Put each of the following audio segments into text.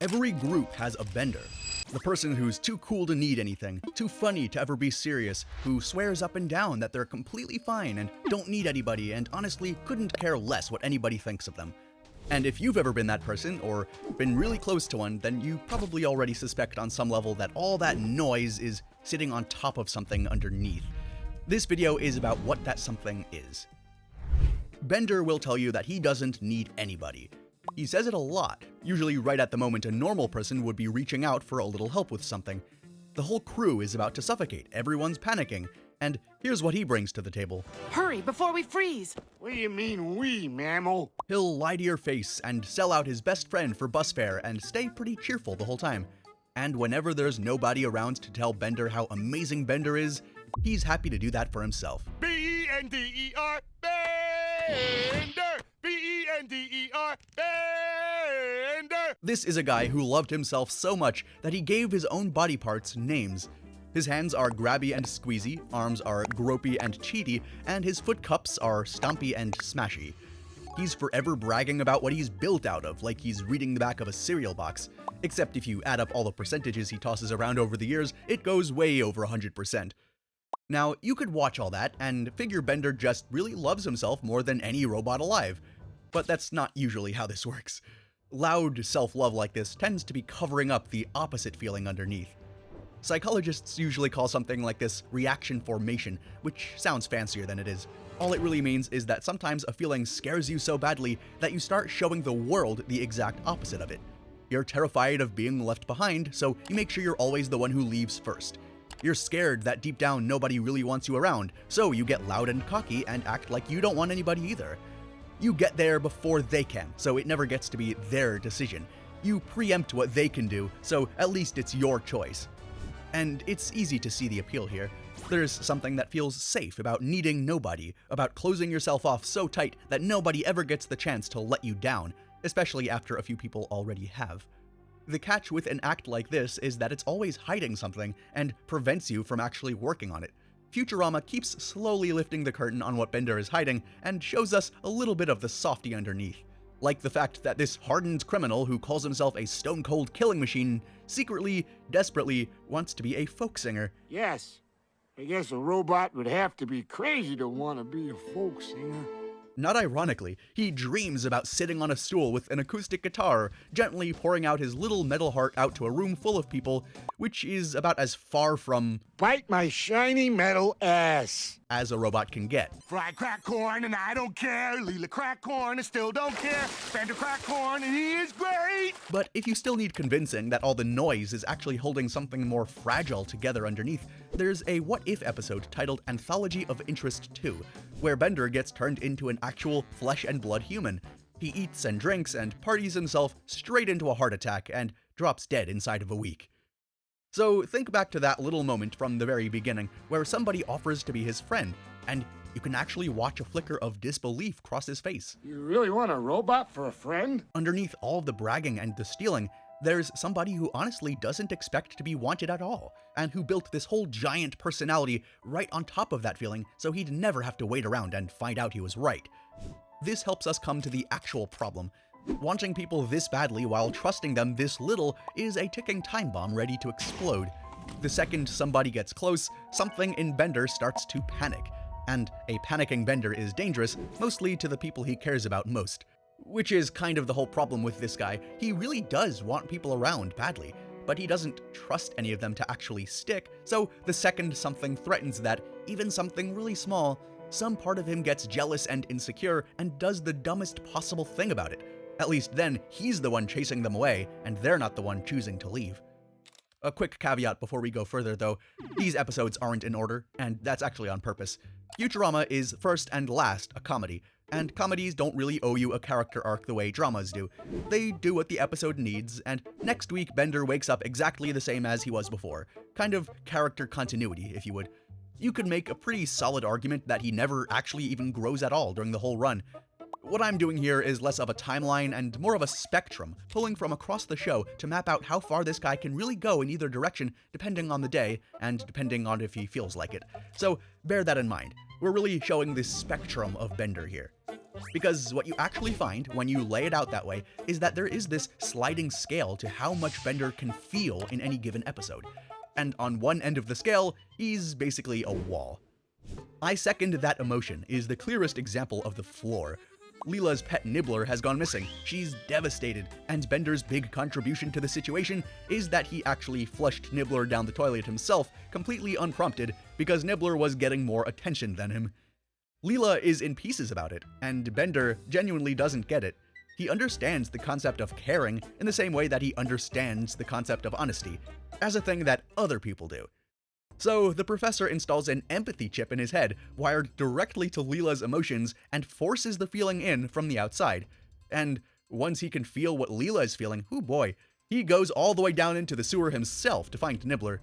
Every group has a bender. The person who's too cool to need anything, too funny to ever be serious, who swears up and down that they're completely fine and don't need anybody and honestly couldn't care less what anybody thinks of them. And if you've ever been that person, or been really close to one, then you probably already suspect on some level that all that noise is sitting on top of something underneath. This video is about what that something is. Bender will tell you that he doesn't need anybody. He says it a lot, usually right at the moment a normal person would be reaching out for a little help with something. The whole crew is about to suffocate, everyone's panicking, and here's what he brings to the table. Hurry, before we freeze! What do you mean we, mammal? He'll lie to your face and sell out his best friend for bus fare and stay pretty cheerful the whole time. And whenever there's nobody around to tell Bender how amazing Bender is, he's happy to do that for himself. B-E-N-D-E-R, Bender! B-E-N-D-E-R, Bender! This is a guy who loved himself so much that he gave his own body parts names. His hands are grabby and squeezy, arms are gropey and cheaty, and his foot cups are stompy and smashy. He's forever bragging about what he's built out of, like he's reading the back of a cereal box. Except if you add up all the percentages he tosses around over the years, it goes way over 100%. Now, you could watch all that and figure Bender just really loves himself more than any robot alive. But that's not usually how this works. Loud self-love like this tends to be covering up the opposite feeling underneath. Psychologists usually call something like this reaction formation, which sounds fancier than it is. All it really means is that sometimes a feeling scares you so badly that you start showing the world the exact opposite of it. You're terrified of being left behind, so you make sure you're always the one who leaves first. You're scared that deep down nobody really wants you around, so you get loud and cocky and act like you don't want anybody either. You get there before they can, so it never gets to be their decision. You preempt what they can do, so at least it's your choice. And it's easy to see the appeal here. There's something that feels safe about needing nobody, about closing yourself off so tight that nobody ever gets the chance to let you down, especially after a few people already have. The catch with an act like this is that it's always hiding something and prevents you from actually working on it. Futurama keeps slowly lifting the curtain on what Bender is hiding and shows us a little bit of the softy underneath. Like the fact that this hardened criminal who calls himself a stone-cold killing machine secretly, desperately wants to be a folk singer. Yes, I guess a robot would have to be crazy to want to be a folk singer. Not ironically, he dreams about sitting on a stool with an acoustic guitar, gently pouring out his little metal heart out to a room full of people, which is about as far from Bite my shiny metal ass as a robot can get. Fried crack corn and I don't care. Leela crack corn and still don't care. Bender crack corn and he is great. But if you still need convincing that all the noise is actually holding something more fragile together underneath, there's a What If episode titled Anthology of Interest 2, where Bender gets turned into an actual flesh and blood human. He eats and drinks and parties himself straight into a heart attack and drops dead inside of a week. So think back to that little moment from the very beginning where somebody offers to be his friend, and you can actually watch a flicker of disbelief cross his face. You really want a robot for a friend? Underneath all of the bragging and the stealing, there's somebody who honestly doesn't expect to be wanted at all, and who built this whole giant personality right on top of that feeling so he'd never have to wait around and find out he was right. This helps us come to the actual problem. Wanting people this badly while trusting them this little is a ticking time bomb ready to explode. The second somebody gets close, something in Bender starts to panic. And a panicking Bender is dangerous, mostly to the people he cares about most. Which is kind of the whole problem with this guy. He really does want people around badly, but he doesn't trust any of them to actually stick, so the second something threatens that, even something really small, some part of him gets jealous and insecure and does the dumbest possible thing about it. At least then, he's the one chasing them away, and they're not the one choosing to leave. A quick caveat before we go further though, these episodes aren't in order, and that's actually on purpose. Futurama is first and last a comedy, and comedies don't really owe you a character arc the way dramas do. They do what the episode needs, and next week Bender wakes up exactly the same as he was before. Kind of character continuity, if you would. You could make a pretty solid argument that he never actually even grows at all during the whole run. What I'm doing here is less of a timeline and more of a spectrum, pulling from across the show to map out how far this guy can really go in either direction depending on the day and depending on if he feels like it. So bear that in mind. We're really showing this spectrum of Bender here. Because what you actually find when you lay it out that way is that there is this sliding scale to how much Bender can feel in any given episode. And on one end of the scale, he's basically a wall. I second that emotion is the clearest example of the floor. Leela's pet Nibbler has gone missing. She's devastated, and Bender's big contribution to the situation is that he actually flushed Nibbler down the toilet himself, completely unprompted, because Nibbler was getting more attention than him. Leela is in pieces about it, and Bender genuinely doesn't get it. He understands the concept of caring in the same way that he understands the concept of honesty, as a thing that other people do. So the professor installs an empathy chip in his head, wired directly to Leela's emotions, and forces the feeling in from the outside. And once he can feel what Leela is feeling, oh boy, he goes all the way down into the sewer himself to find Nibbler.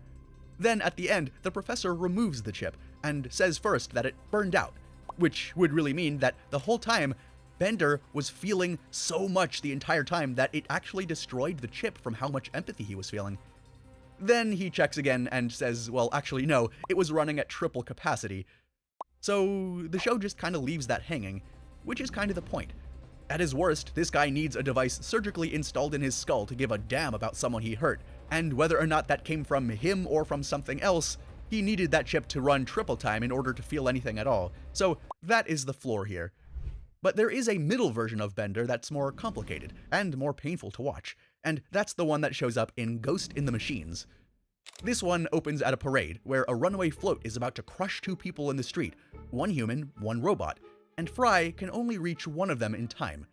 Then at the end, the professor removes the chip, and says first that it burned out, which would really mean that the whole time, Bender was feeling so much the entire time that it actually destroyed the chip from how much empathy he was feeling. Then he checks again and says, well, actually no, it was running at triple capacity. So the show just kind of leaves that hanging, which is kind of the point. At his worst, this guy needs a device surgically installed in his skull to give a damn about someone he hurt, and whether or not that came from him or from something else, he needed that chip to run triple time in order to feel anything at all. So that is the floor here. But there is a middle version of Bender that's more complicated and more painful to watch, and that's the one that shows up in Ghost in the Machines. This one opens at a parade where a runaway float is about to crush two people in the street, one human, one robot, and Fry can only reach one of them in time.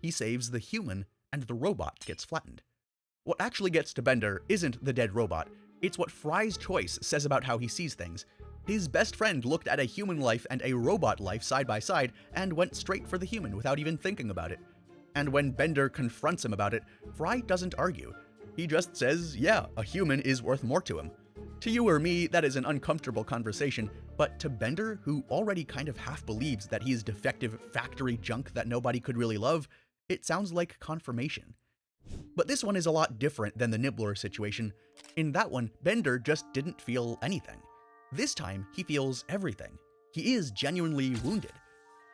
He saves the human, and the robot gets flattened. What actually gets to Bender isn't the dead robot, it's what Fry's choice says about how he sees things. His best friend looked at a human life and a robot life side by side and went straight for the human without even thinking about it. And when Bender confronts him about it, Fry doesn't argue. He just says, yeah, a human is worth more to him. To you or me, that is an uncomfortable conversation, but to Bender, who already kind of half believes that he is defective factory junk that nobody could really love, it sounds like confirmation. But this one is a lot different than the Nibbler situation. In that one, Bender just didn't feel anything. This time, he feels everything. He is genuinely wounded.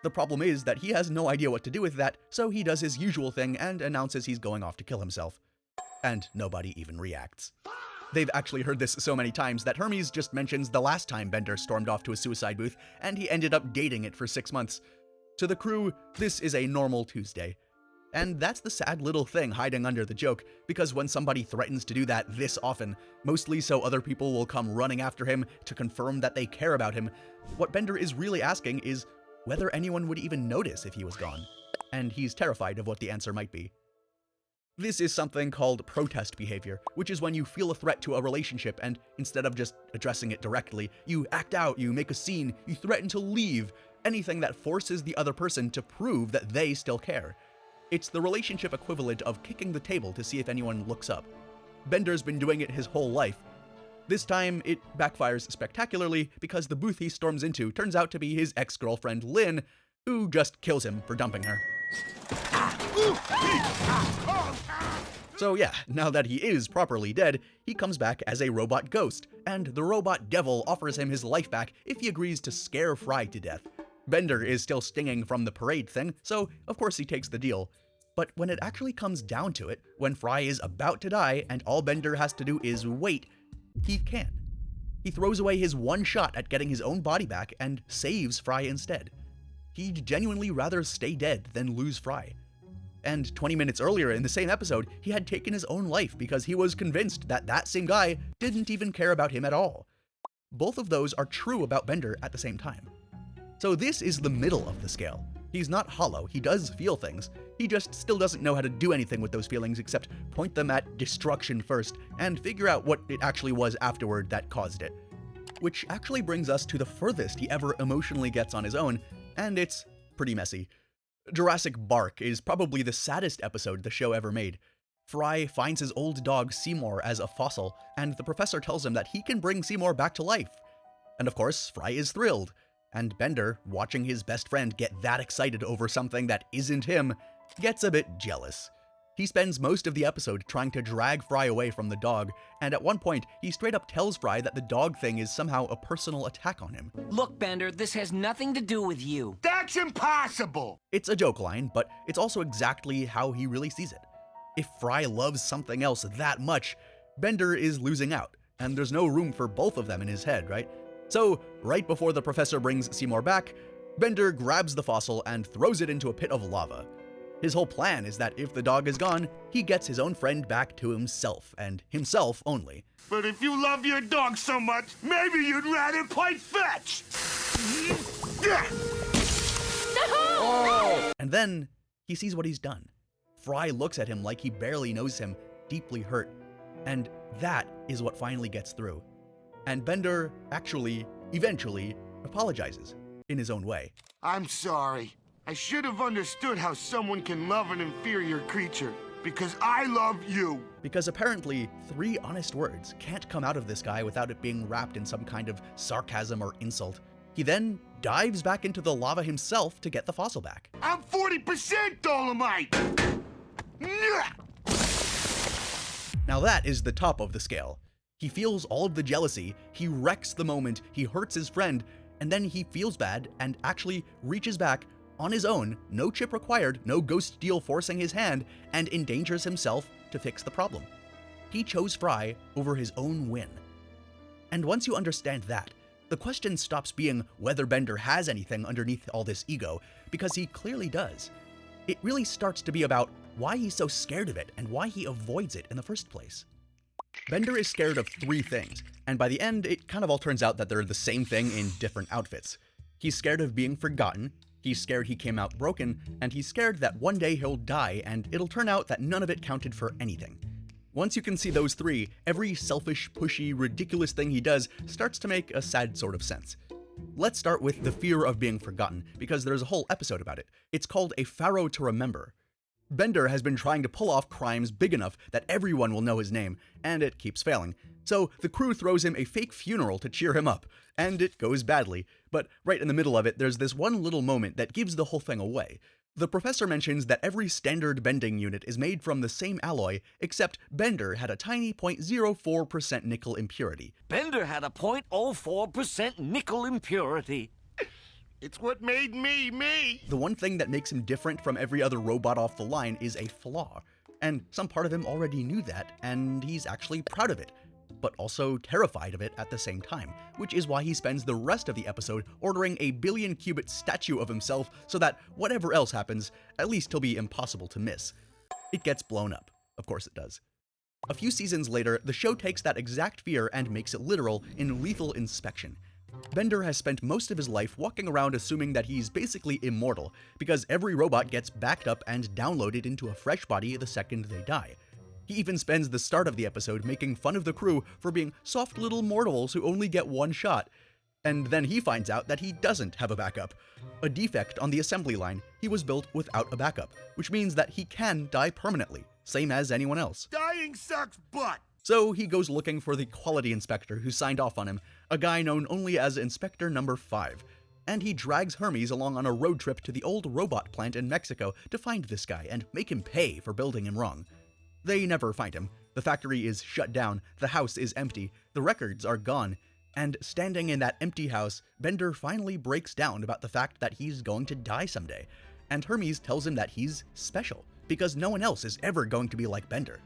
The problem is that he has no idea what to do with that, so he does his usual thing and announces he's going off to kill himself. And nobody even reacts. They've actually heard this so many times that Hermes just mentions the last time Bender stormed off to a suicide booth, and he ended up dating it for 6 months. To the crew, this is a normal Tuesday. And that's the sad little thing hiding under the joke, because when somebody threatens to do that this often, mostly so other people will come running after him to confirm that they care about him, what Bender is really asking is whether anyone would even notice if he was gone. And he's terrified of what the answer might be. This is something called protest behavior, which is when you feel a threat to a relationship and instead of just addressing it directly, you act out, you make a scene, you threaten to leave, anything that forces the other person to prove that they still care. It's the relationship equivalent of kicking the table to see if anyone looks up. Bender's been doing it his whole life. This time, it backfires spectacularly because the booth he storms into turns out to be his ex-girlfriend Lynn, who just kills him for dumping her. So yeah, now that he is properly dead, he comes back as a robot ghost, and the robot devil offers him his life back if he agrees to scare Fry to death. Bender is still stinging from the parade thing, so of course he takes the deal. But when it actually comes down to it, when Fry is about to die and all Bender has to do is wait, he can't. He throws away his one shot at getting his own body back and saves Fry instead. He'd genuinely rather stay dead than lose Fry. And 20 minutes earlier in the same episode, he had taken his own life because he was convinced that that same guy didn't even care about him at all. Both of those are true about Bender at the same time. So this is the middle of the scale. He's not hollow, he does feel things. He just still doesn't know how to do anything with those feelings except point them at destruction first and figure out what it actually was afterward that caused it. Which actually brings us to the furthest he ever emotionally gets on his own, and it's pretty messy. Jurassic Bark is probably the saddest episode the show ever made. Fry finds his old dog Seymour as a fossil, and the professor tells him that he can bring Seymour back to life. And of course, Fry is thrilled. And Bender, watching his best friend get that excited over something that isn't him, gets a bit jealous. He spends most of the episode trying to drag Fry away from the dog, and at one point, he straight up tells Fry that the dog thing is somehow a personal attack on him. Look, Bender, this has nothing to do with you. That's impossible! It's a joke line, but it's also exactly how he really sees it. If Fry loves something else that much, Bender is losing out, and there's no room for both of them in his head, right? So, right before the professor brings Seymour back, Bender grabs the fossil and throws it into a pit of lava. His whole plan is that if the dog is gone, he gets his own friend back to himself, and himself only. But if you love your dog so much, maybe you'd rather play fetch! And then, he sees what he's done. Fry looks at him like he barely knows him, deeply hurt. And that is what finally gets through. And Bender actually, eventually, apologizes, in his own way. I'm sorry. I should have understood how someone can love an inferior creature, because I love you. Because apparently, 3 honest words can't come out of this guy without it being wrapped in some kind of sarcasm or insult. He then dives back into the lava himself to get the fossil back. I'm 40% Dolomite! Now that is the top of the scale. He feels all of the jealousy, he wrecks the moment, he hurts his friend, and then he feels bad and actually reaches back on his own, no chip required, no ghost deal forcing his hand, and endangers himself to fix the problem. He chose Fry over his own win. And once you understand that, the question stops being whether Bender has anything underneath all this ego, because he clearly does. It really starts to be about why he's so scared of it and why he avoids it in the first place. Bender is scared of 3 things, and by the end, it kind of all turns out that they're the same thing in different outfits. He's scared of being forgotten, he's scared he came out broken, and he's scared that one day he'll die and it'll turn out that none of it counted for anything. Once you can see those 3, every selfish, pushy, ridiculous thing he does starts to make a sad sort of sense. Let's start with the fear of being forgotten, because there's a whole episode about it. It's called A Pharaoh to Remember. Bender has been trying to pull off crimes big enough that everyone will know his name, and it keeps failing. So the crew throws him a fake funeral to cheer him up, and it goes badly. But right in the middle of it, there's this one little moment that gives the whole thing away. The professor mentions that every standard bending unit is made from the same alloy, except Bender had a tiny 0.04% nickel impurity. Bender had a 0.04% nickel impurity. It's what made me, me. The one thing that makes him different from every other robot off the line is a flaw. And some part of him already knew that, and he's actually proud of it, but also terrified of it at the same time, which is why he spends the rest of the episode ordering a billion-cubit statue of himself so that whatever else happens, at least he'll be impossible to miss. It gets blown up. Of course it does. A few seasons later, the show takes that exact fear and makes it literal in Lethal Inspection. Bender has spent most of his life walking around assuming that he's basically immortal, because every robot gets backed up and downloaded into a fresh body the second they die. He even spends the start of the episode making fun of the crew for being soft little mortals who only get one shot. And then he finds out that he doesn't have a backup. A defect on the assembly line, he was built without a backup, which means that he can die permanently, same as anyone else. Dying sucks butt. So he goes looking for the quality inspector who signed off on him, a guy known only as Inspector Number 5. And he drags Hermes along on a road trip to the old robot plant in Mexico to find this guy and make him pay for building him wrong. They never find him. The factory is shut down, the house is empty, the records are gone, and standing in that empty house, Bender finally breaks down about the fact that he's going to die someday. And Hermes tells him that he's special, because no one else is ever going to be like Bender.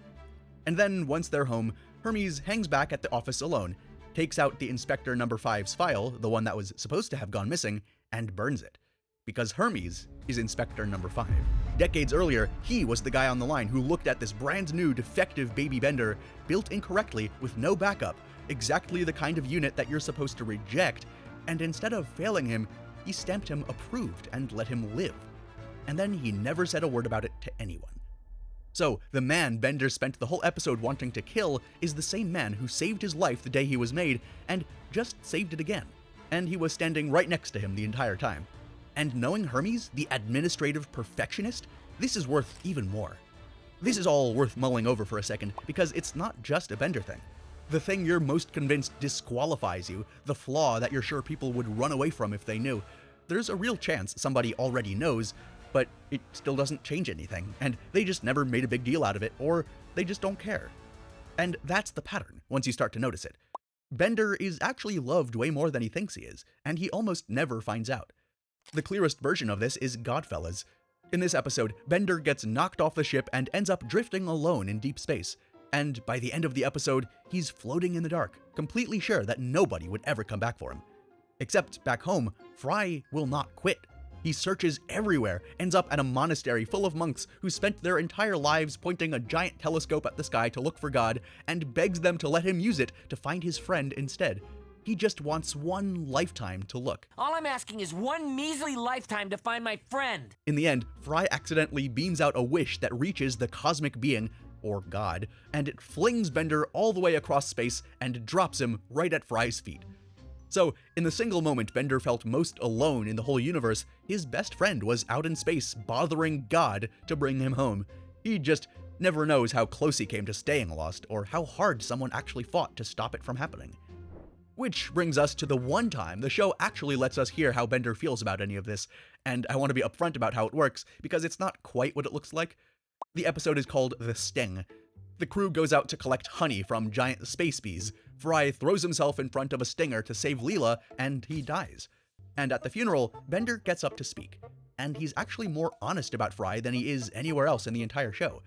And then, once they're home, Hermes hangs back at the office alone, takes out the Inspector Number 5's file, the one that was supposed to have gone missing, and burns it. Because Hermes is Inspector Number 5. Decades earlier, he was the guy on the line who looked at this brand new defective baby Bender, built incorrectly with no backup, exactly the kind of unit that you're supposed to reject, and instead of failing him, he stamped him approved and let him live. And then he never said a word about it to anyone. So, the man Bender spent the whole episode wanting to kill is the same man who saved his life the day he was made, and just saved it again. And he was standing right next to him the entire time. And knowing Hermes, the administrative perfectionist, this is worth even more. This is all worth mulling over for a second, because it's not just a Bender thing. The thing you're most convinced disqualifies you, the flaw that you're sure people would run away from if they knew, there's a real chance somebody already knows, but it still doesn't change anything, and they just never made a big deal out of it, or they just don't care. And that's the pattern, once you start to notice it. Bender is actually loved way more than he thinks he is, and he almost never finds out. The clearest version of this is Godfellas. In this episode, Bender gets knocked off the ship and ends up drifting alone in deep space, and by the end of the episode, he's floating in the dark, completely sure that nobody would ever come back for him. Except back home, Fry will not quit. He searches everywhere, ends up at a monastery full of monks who spent their entire lives pointing a giant telescope at the sky to look for God, and begs them to let him use it to find his friend instead. He just wants one lifetime to look. All I'm asking is one measly lifetime to find my friend. In the end, Fry accidentally beams out a wish that reaches the cosmic being, or God, and it flings Bender all the way across space and drops him right at Fry's feet. So, in the single moment Bender felt most alone in the whole universe, his best friend was out in space bothering God to bring him home. He just never knows how close he came to staying lost, or how hard someone actually fought to stop it from happening. Which brings us to the one time the show actually lets us hear how Bender feels about any of this, and I want to be upfront about how it works, because it's not quite what it looks like. The episode is called The Sting. The crew goes out to collect honey from giant space bees. Fry throws himself in front of a stinger to save Leela, and he dies. And at the funeral, Bender gets up to speak, and he's actually more honest about Fry than he is anywhere else in the entire show.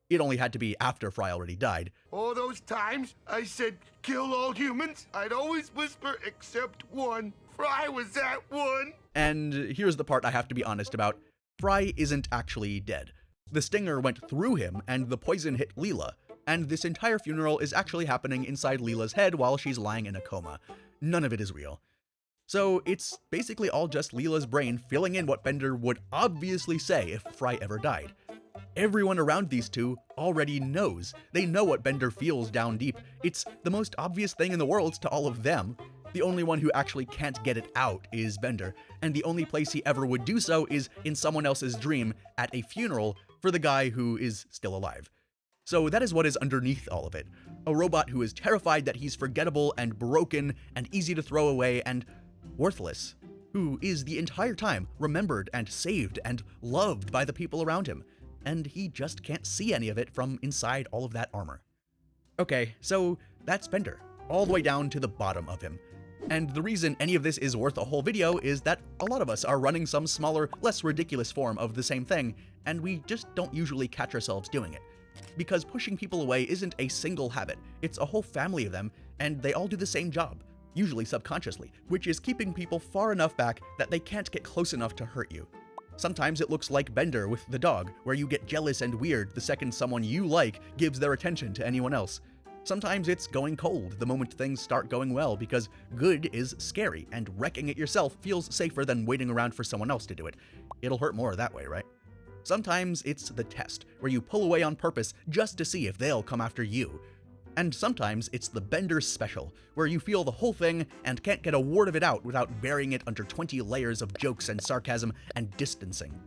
It only had to be after Fry already died. All those times I said, kill all humans, I'd always whisper except one. Fry was that one. And here's the part I have to be honest about. Fry isn't actually dead. The stinger went through him, and the poison hit Leela, and this entire funeral is actually happening inside Leela's head while she's lying in a coma. None of it is real. So it's basically all just Leela's brain filling in what Bender would obviously say if Fry ever died. Everyone around these two already knows. They know what Bender feels down deep. It's the most obvious thing in the world to all of them. The only one who actually can't get it out is Bender, and the only place he ever would do so is in someone else's dream at a funeral for the guy who is still alive. So that is what is underneath all of it. A robot who is terrified that he's forgettable and broken and easy to throw away and worthless, who is the entire time remembered and saved and loved by the people around him, and he just can't see any of it from inside all of that armor. Okay, so that's Bender, all the way down to the bottom of him. And the reason any of this is worth a whole video is that a lot of us are running some smaller, less ridiculous form of the same thing, and we just don't usually catch ourselves doing it. Because pushing people away isn't a single habit, it's a whole family of them, and they all do the same job, usually subconsciously, which is keeping people far enough back that they can't get close enough to hurt you. Sometimes it looks like Bender with the dog, where you get jealous and weird the second someone you like gives their attention to anyone else. Sometimes it's going cold the moment things start going well, because good is scary, and wrecking it yourself feels safer than waiting around for someone else to do it. It'll hurt more that way, right? Sometimes it's the test, where you pull away on purpose just to see if they'll come after you. And sometimes it's the Bender special, where you feel the whole thing and can't get a word of it out without burying it under 20 layers of jokes and sarcasm and distancing.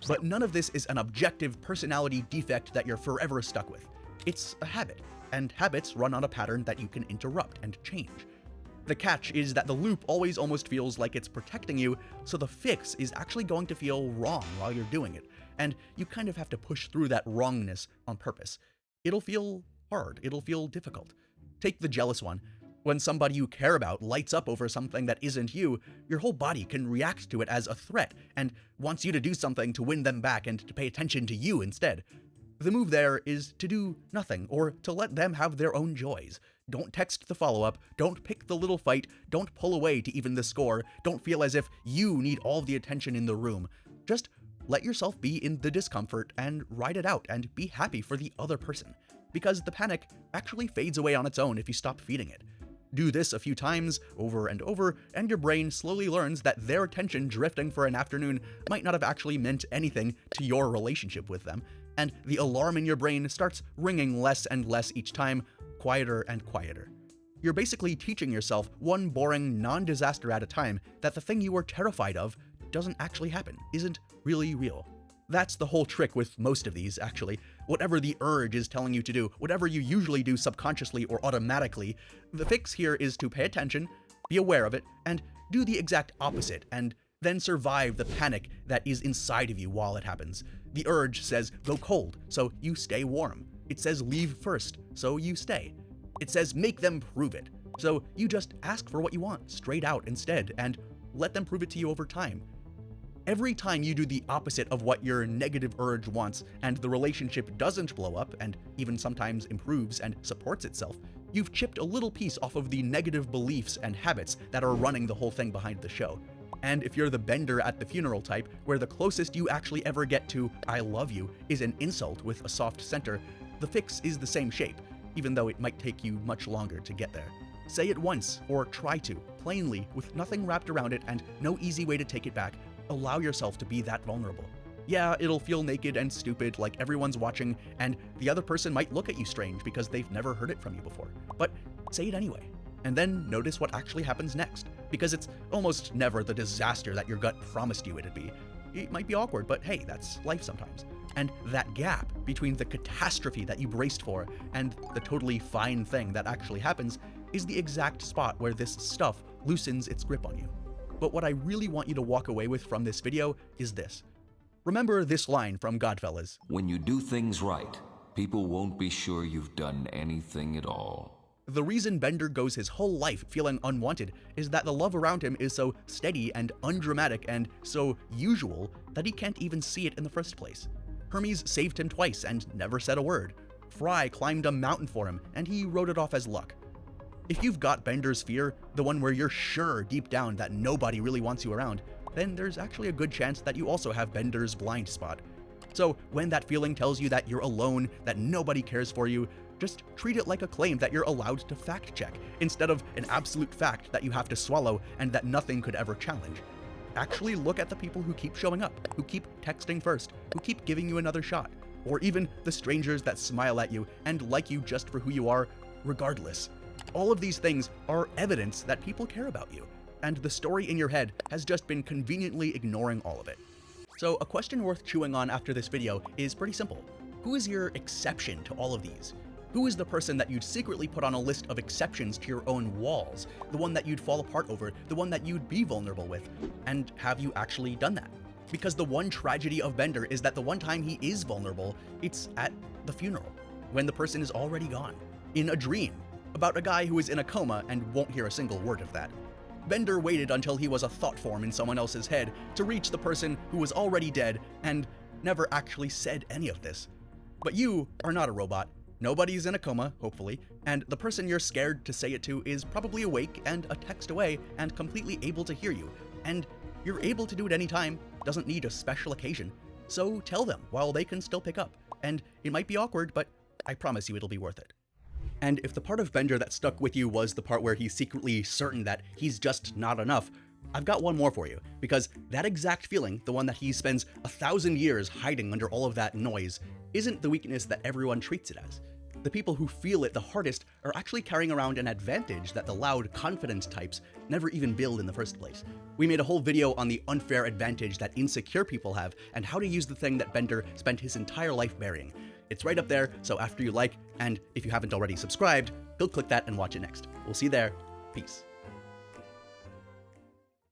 But none of this is an objective personality defect that you're forever stuck with. It's a habit, and habits run on a pattern that you can interrupt and change. The catch is that the loop always almost feels like it's protecting you, so the fix is actually going to feel wrong while you're doing it, and you kind of have to push through that wrongness on purpose. It'll feel hard, it'll feel difficult. Take the jealous one. When somebody you care about lights up over something that isn't you, your whole body can react to it as a threat, and wants you to do something to win them back and to pay attention to you instead. The move there is to do nothing, or to let them have their own joys. Don't text the follow-up, don't pick the little fight, don't pull away to even the score, don't feel as if you need all the attention in the room. Just let yourself be in the discomfort and ride it out and be happy for the other person. Because the panic actually fades away on its own if you stop feeding it. Do this a few times, over and over, and your brain slowly learns that their attention drifting for an afternoon might not have actually meant anything to your relationship with them, and the alarm in your brain starts ringing less and less each time, quieter and quieter. You're basically teaching yourself one boring non-disaster at a time that the thing you were terrified of doesn't actually happen, isn't really real. That's the whole trick with most of these, actually. Whatever the urge is telling you to do, whatever you usually do subconsciously or automatically, the fix here is to pay attention, be aware of it, and do the exact opposite, and Then survive the panic that is inside of you while it happens. The urge says go cold, so you stay warm. It says leave first, so you stay. It says make them prove it, so you just ask for what you want straight out instead and let them prove it to you over time. Every time you do the opposite of what your negative urge wants and the relationship doesn't blow up and even sometimes improves and supports itself, you've chipped a little piece off of the negative beliefs and habits that are running the whole thing behind the show. And if you're the bender at the funeral type, where the closest you actually ever get to I love you is an insult with a soft center, the fix is the same shape, even though it might take you much longer to get there. Say it once, or try to, plainly, with nothing wrapped around it and no easy way to take it back. Allow yourself to be that vulnerable. Yeah, it'll feel naked and stupid like everyone's watching, and the other person might look at you strange because they've never heard it from you before. But say it anyway, and then notice what actually happens next, because it's almost never the disaster that your gut promised you it'd be. It might be awkward, but hey, that's life sometimes. And that gap between the catastrophe that you braced for and the totally fine thing that actually happens is the exact spot where this stuff loosens its grip on you. But what I really want you to walk away with from this video is this. Remember this line from Godfellas. When you do things right, people won't be sure you've done anything at all. The reason Bender goes his whole life feeling unwanted is that the love around him is so steady and undramatic and so usual that he can't even see it in the first place. Hermes saved him twice and never said a word. Fry climbed a mountain for him and he wrote it off as luck. If you've got Bender's fear, the one where you're sure deep down that nobody really wants you around, then there's actually a good chance that you also have Bender's blind spot. So when that feeling tells you that you're alone, that nobody cares for you, just treat it like a claim that you're allowed to fact check, instead of an absolute fact that you have to swallow and that nothing could ever challenge. Actually look at the people who keep showing up, who keep texting first, who keep giving you another shot, or even the strangers that smile at you and like you just for who you are, regardless. All of these things are evidence that people care about you, and the story in your head has just been conveniently ignoring all of it. So a question worth chewing on after this video is pretty simple. Who is your exception to all of these? Who is the person that you'd secretly put on a list of exceptions to your own walls? The one that you'd fall apart over, the one that you'd be vulnerable with? And have you actually done that? Because the one tragedy of Bender is that the one time he is vulnerable, it's at the funeral, when the person is already gone, in a dream, about a guy who is in a coma and won't hear a single word of that. Bender waited until he was a thought form in someone else's head to reach the person who was already dead and never actually said any of this. But you are not a robot. Nobody's in a coma, hopefully, and the person you're scared to say it to is probably awake and a text away and completely able to hear you. And you're able to do it anytime, doesn't need a special occasion. So tell them while they can still pick up. And it might be awkward, but I promise you it'll be worth it. And if the part of Bender that stuck with you was the part where he's secretly certain that he's just not enough, I've got one more for you, because that exact feeling, the one that he spends 1,000 years hiding under all of that noise, isn't the weakness that everyone treats it as. The people who feel it the hardest are actually carrying around an advantage that the loud, confident types never even build in the first place. We made a whole video on the unfair advantage that insecure people have and how to use the thing that Bender spent his entire life burying. It's right up there, so after you like, and if you haven't already subscribed, go click that and watch it next. We'll see you there. Peace.